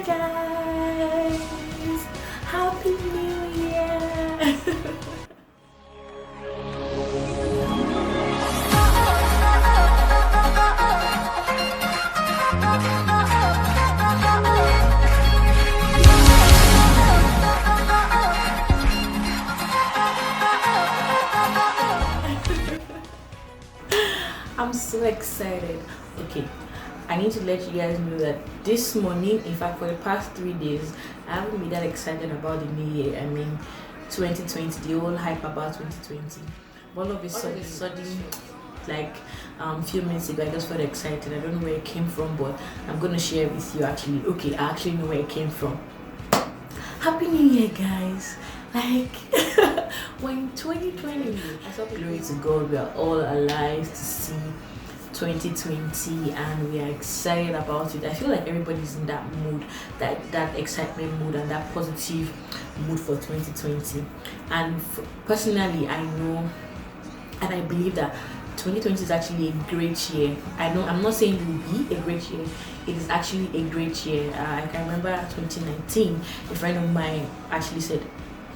guys! Happy New Year! I'm so excited. Okay, I need to let you guys know that this morning, in fact, for the past 3 days, I haven't been that excited about the new year. I mean, 2020, the whole hype about 2020. All of a sudden, like few minutes ago, I just felt excited. I don't know where it came from, but I'm gonna share with you actually. Okay, I actually know where it came from. Happy New Year, guys! Like, when 2020, I saw glory to God, we are all alive to see 2020 and we are excited about it. I feel like everybody's in that mood, that excitement mood and that positive mood for 2020. And personally, I know and I believe that 2020 is actually a great year. I'm not saying it will be a great year. It is actually a great year. I can remember 2019, a friend of mine actually said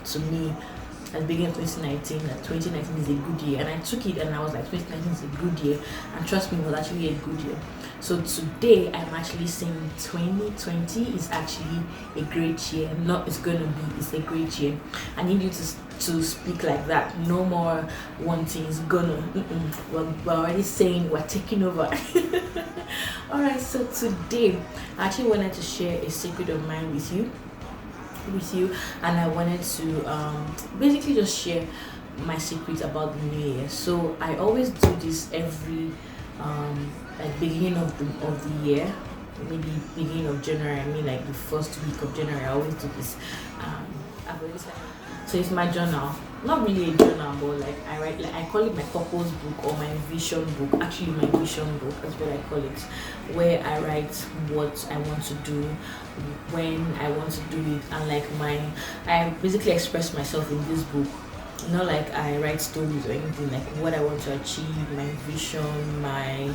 to me at the beginning of 2019 that 2019 is a good year, and I took it and I was like, 2019 is a good year, and trust me, it was actually a good year. So today I'm actually saying 2020 is actually a great year. Not it's gonna be, it's a great year. I need you to speak like that. No more wanting it's gonna. We're already saying we're taking over. All right, so today I actually wanted to share a secret of mine with you, and I wanted to basically just share my secrets about the new year. So I always do this every like beginning of the year, maybe beginning of January. I mean, like the first week of January. I always do this. I've always so it's my journal. Not really a journal, but like I write, like I call it my purpose book or my vision book. Actually, my vision book, that's what I call it, where I write what I want to do, when I want to do it, and like I basically express myself in this book. Not like I write stories or anything, like what I want to achieve, my vision, my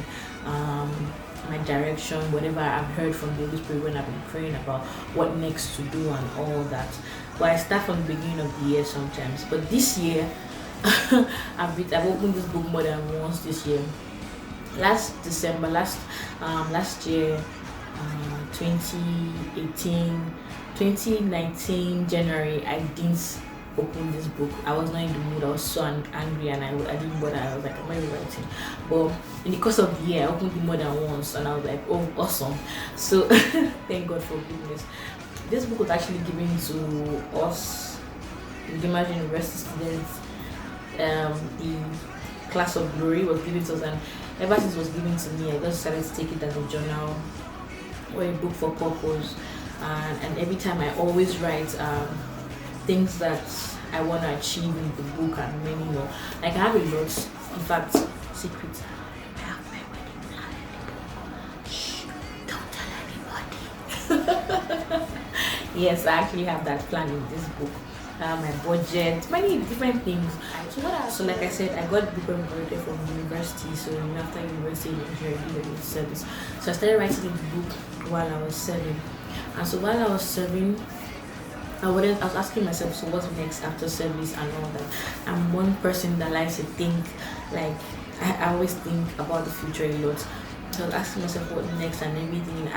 direction, whatever I've heard from the Holy Spirit when I've been praying about what next to do and all that. But I start from the beginning of the year sometimes. But this year, I've opened this book more than once this year. Last December, last year, 2018, 2019 January, I didn't open this book. I was not in the mood. I was so angry, and I didn't bother. I was like, I'm not writing. But in the course of the year, I opened it more than once, and I was like, oh, awesome. So thank God for goodness. This book was actually given to us, the Imagine University students. The class of glory was given to us, and ever since it was given to me, I just decided to take it as a journal or a book for purpose. And every time I always write things that I want to achieve in the book and many more. Like I have a lot. In fact, secret. I have my wedding plan in the book. Shh, don't tell anybody. Yes, I actually have that plan in this book. My budget, many different things. So like I said, I got the book embroidered from university. So after university, I did service. So I started writing the book while I was serving. And so while I was serving, I was asking myself, so what's next after service and all that. I'm one person that likes to think, like I always think about the future a lot. So I was asking myself what next and everything.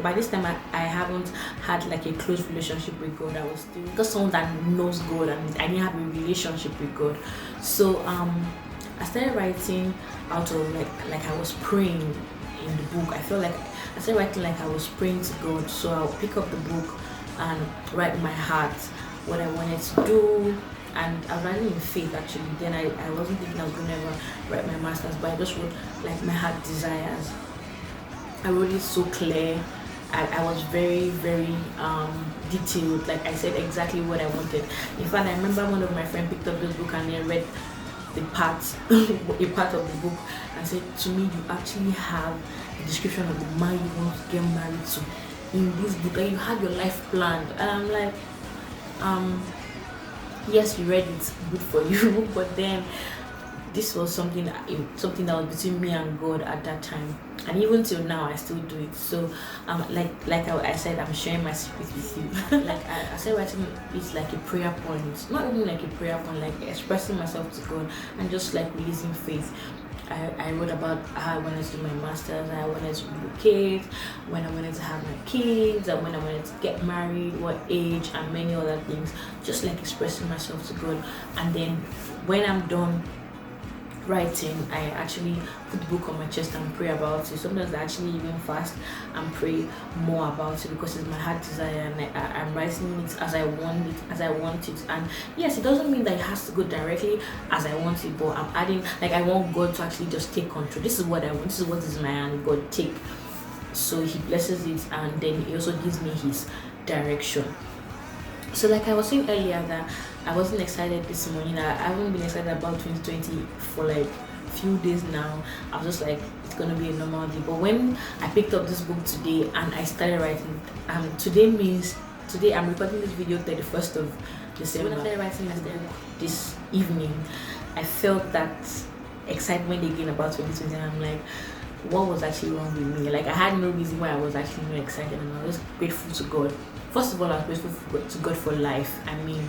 By this time, I haven't had like a close relationship with God. I was still just someone that knows God, and I didn't have a relationship with God. So I started writing out of like I was praying in the book. I felt like I started writing like I was praying to God. So I'll pick up the book and write in my heart what I wanted to do, and I was writing in faith actually. Then I wasn't thinking I was gonna ever write my masters, but I just wrote like my heart desires. I wrote it so clear. I was very, very detailed. Like I said exactly what I wanted. In fact, I remember one of my friends picked up this book and then read the part a part of the book and said to me, you actually have a description of the man you want to get married to in this book, and you had your life planned. And I'm like, yes, you read it, good for you. But then this was something that was between me and God at that time. and even till now I still do it. So I said, I'm sharing my secret with you. I said, writing is like a prayer point, not even like a prayer point, like expressing myself to God and just like releasing faith. I wrote about how I wanted to do my masters, how I wanted to relocate, when I wanted to have my kids, and when I wanted to get married, what age, and many other things. Just like expressing myself to God. And then when I'm done writing, I actually put the book on my chest and pray about it. Sometimes I actually even fast and pray more about it because it's my heart desire, and I'm writing it as I want it. And yes, it doesn't mean that it has to go directly as I want it, but I'm adding, like, I want God to actually just take control. This is what I want, this is what is my hand, God take. So he blesses it, and then he also gives me his direction. So like I was saying earlier, that I wasn't excited this morning. I haven't been excited about 2020 for like few days now. I was just like, it's gonna be a normal day. But when I picked up this book today and I started writing, today I'm recording this video 31st of December. When I started writing this book this evening, I felt that excitement again about 2020, and I'm like, what was actually wrong with me? Like, I had no reason why I was actually not excited, and I was just grateful to God. First of all, I'm grateful to God for life. I mean,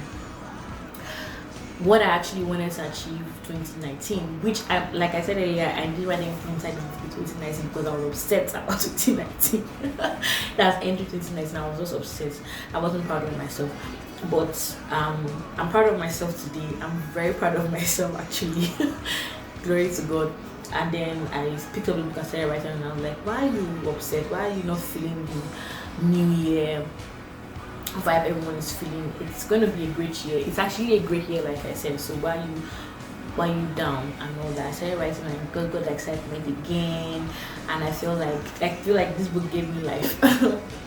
what I actually wanted to achieve 2019, which like I said earlier, I did write anything inside of 2019 because I was upset about 2019. That's ended 2019. I was just upset. I wasn't proud of myself. But I'm proud of myself today. I'm very proud of myself, actually. Glory to God. And then I picked up the book and started writing, and I was like, why are you upset? Why are you not feeling the new year vibe everyone is feeling? It's going to be a great year. It's actually a great year, like I said. So why are you down and all that? I started writing, and got excitement again, and I feel like this book gave me life.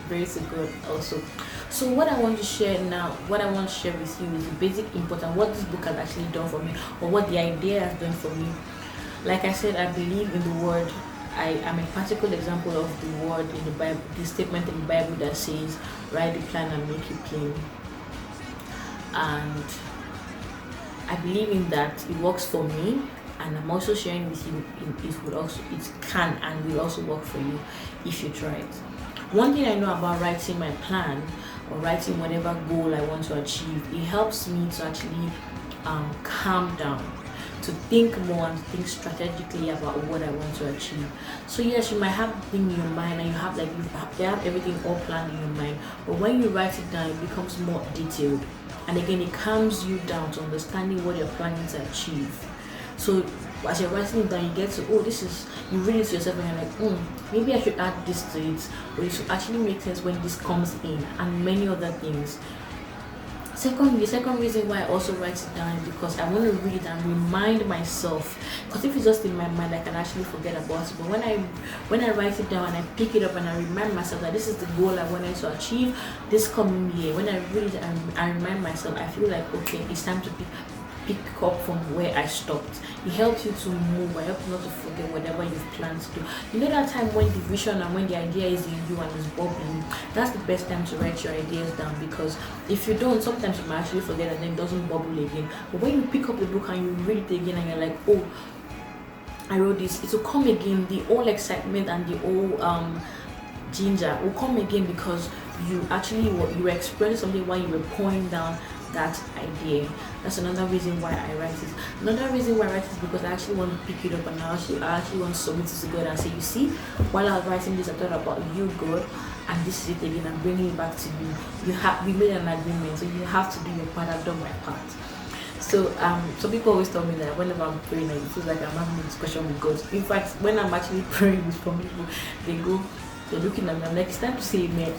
Very to God also. So what I want to share with you is the basic important, what this book has actually done for me, or what the idea has done for me. Like I said, I believe in the word. I am a practical example of the word in the Bible, the statement in the Bible that says, write the plan and make it plain. And I believe in that. It works for me, and I'm also sharing with you it can and will also work for you if you try it. One thing I know about writing my plan, or writing whatever goal I want to achieve, it helps me to actually calm down, to think more and think strategically about what I want to achieve. So yes, you might have things in your mind, and you have everything all planned in your mind, but when you write it down, it becomes more detailed, and again, it calms you down to understanding what you're planning to achieve. So as you're writing it down, you get to, you read it to yourself, and you're like, maybe I should add this to it, or it should actually make sense when this comes in, and many other things. The second reason why I also write it down is because I want to read it and remind myself. Because if it's just in my mind, I can actually forget about it. But when I write it down and I pick it up and I remind myself that this is the goal I wanted to achieve this coming year, when I read it and I remind myself, I feel like, okay, it's time to pick up from where I stopped. It helps you to move. It helps you not to forget whatever you've planned to do. You know that time when the vision and when the idea is in you and is bubbling, that's the best time to write your ideas down, because if you don't, sometimes you might actually forget and then it doesn't bubble again. But when you pick up the book and you read it again and you're like, oh, I wrote this, it will come again. The old excitement and the old ginger will come again, because you were expressing something while you were pouring down that idea. That's another reason why I write it. Another reason why I write it is because I actually want to pick it up, and I actually want to submit it to God and say, you see, while I was writing this, I thought about you, God, and this is it again. I'm bringing it back to you. We made an agreement, so you have to do your part. I've done my part. So some people always tell me that whenever I'm praying, it feels like I'm having a discussion with God. In fact, when I'm actually praying with some people, they're looking at me. I'm like, it's time to say amen.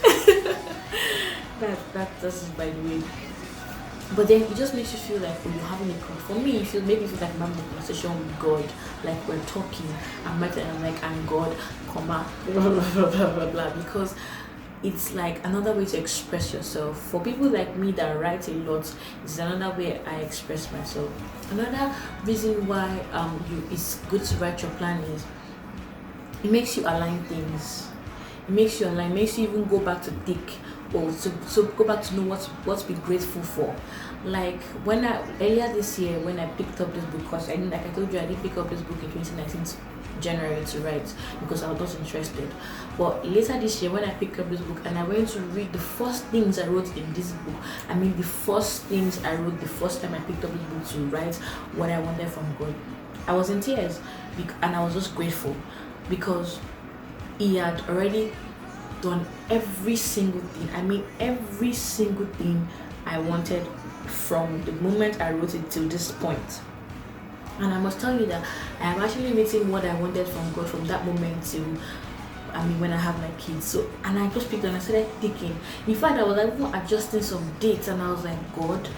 That's by the way. But then it just makes you feel like, you're having a conversation. For me, it feels like I'm having a conversation with God, like we're talking. I'm like, I'm God, comma, blah, blah, blah, blah, blah, blah, because it's like another way to express yourself. For people like me that write a lot, it's another way I express myself. Another reason why it's good to write your plan is it makes you align things. It makes you even go back to think, or so go back to know what to be grateful for. Like earlier this year when I picked up this book, because I told you I didn't pick up this book in 2019 January to write because I was not interested. But later this year, when I picked up this book and I went to read the first things I wrote in this book, I mean, the first things I wrote the first time I picked up this book to write what I wanted from God, I was in tears and I was just grateful because He had already done every single thing. I mean, every single thing I wanted from the moment I wrote it till this point. And I must tell you that I have actually written what I wanted from God from that moment till, I mean, when I have my kids. So, and I just picked and I started thinking. In fact, I was like even adjusting some dates, and I was like, God,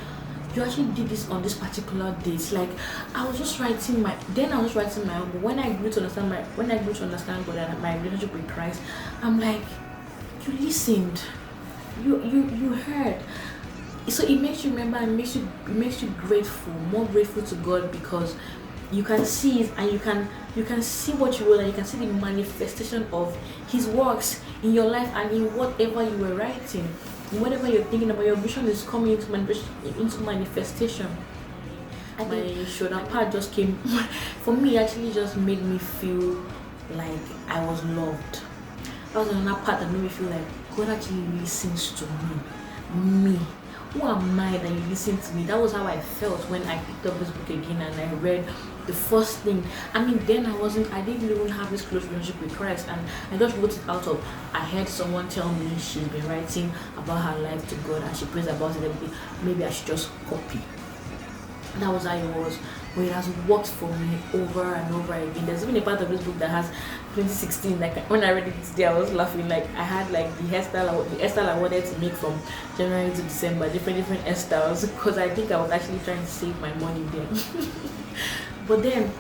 you actually did this on this particular date. Like I was just writing my own. But when I grew to understand God and my relationship with Christ, I'm like, you listened, you heard. So it makes you remember and it makes you grateful, more grateful to God, because you can see it and you can see what you wrote, and you can see the manifestation of His works in your life and in whatever you were writing, in whatever you're thinking about. Your vision is coming into manifestation. And my shoulder part just came for me. Actually, just made me feel like I was loved. That was another part that made me feel like God actually listens to me. Who am I that you listen to me? That was how I felt when I picked up this book again and I read the first thing. I mean, then I didn't even have this close relationship with Christ, and I just wrote it out of, I heard someone tell me she's been writing about her life to God and she prays about it every day. Maybe I should just copy. That was how it was. But it has worked for me over and over again. There's even a part of this book that has 2016. Like when I read it today, I was laughing. Like I had like the hairstyle I wanted to make from January to December, different hairstyles, because I think I was actually trying to save my money then. But then,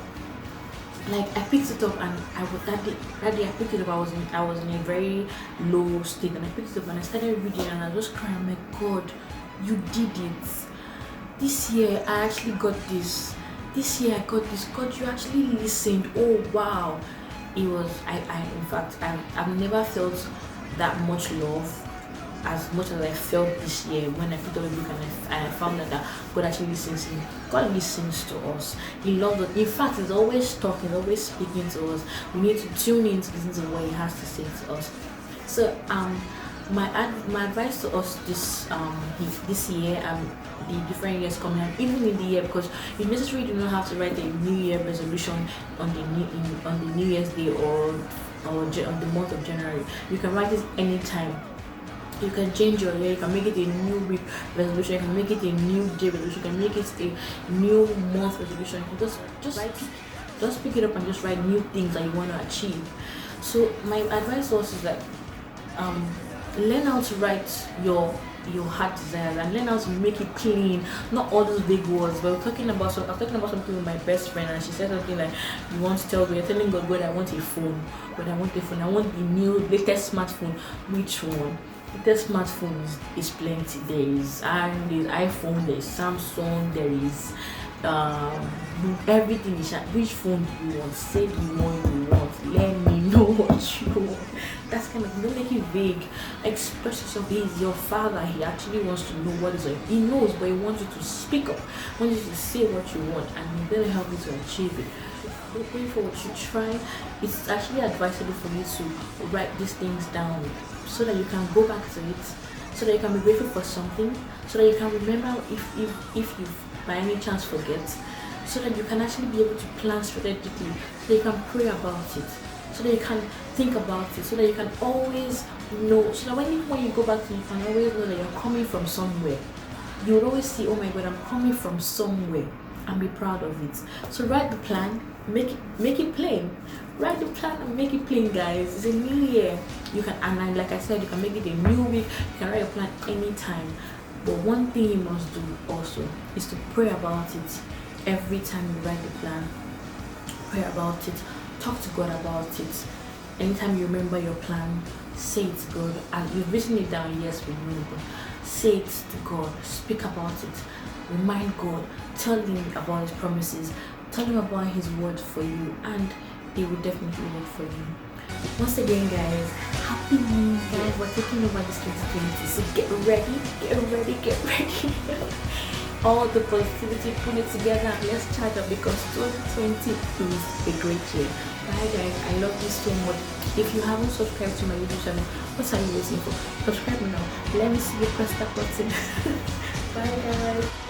like I picked it up, and that day I picked it up. I was in a very low state, and I picked it up and I started reading, and I was just crying. I'm like, God, you did it. This year I actually got this. This year I got this. God, you actually listened. Oh wow. It was in fact I've never felt that much love as much as I felt this year when I picked up the book and I found out that God actually listens to me. God listens to us. He loves us. In fact, He's always talking, always speaking to us. We need to tune in to listen to what He has to say to us. So my advice to us this year, the different years coming, and even in the year, because you necessarily do not have to write a New Year resolution on the New Year's Day or on the month of January. You can write it anytime. You can change your year. You can make it a new week resolution. You can make it a new day resolution. You can make it a new month resolution. You can just pick it up and just write new things that you want to achieve. So my advice also is that learn how to write your heart desires and learn how to make it clean, not all those big words. But I was talking about something with my best friend, and she said something like, you want to tell God, you're telling God, I want a phone, I want the new latest smartphone. Which one? Latest smartphone is plenty. There is iPhone, there is Samsung, there is everything. Which phone do you want? Say the one you want. Let me know what you want. That's kind of, don't make it vague. Express yourself. He is your father. He actually wants to know what is on. He knows, but he wants you to speak up. He wants you to say what you want, and he's going to help you to achieve it. Going forward, you try. It's actually advisable for you to write these things down so that you can go back to it, so that you can be grateful for something, so that you can remember if you by any chance forget, so that you can actually be able to plan strategically, so that you can pray about it, so that you can think about it, so that you can always know, so that when you go back to it, you can always know that you're coming from somewhere. You will always see, oh my God, I'm coming from somewhere, and be proud of it. So write the plan, make it plain. Write the plan and make it plain, guys. It's a new year. You can, and like I said, you can make it a new week. You can write your plan anytime. But one thing you must do also is to pray about it every time you write the plan. Pray about it. Talk to God about it. Anytime you remember your plan, say it to God. And you've written it down, yes, we know, but say it to God. Speak about it. Remind God. Tell Him about His promises. Tell Him about His word for you, and He will definitely work for you. Once again, guys, happy new year. We're taking over this 2020, so get ready. all the positivity, put it together, and let's charge up because 2020 is a great year. Bye guys, I love you so much. If you haven't subscribed to my YouTube channel, what are you waiting for? Subscribe now. Let me see you press that button. Bye guys.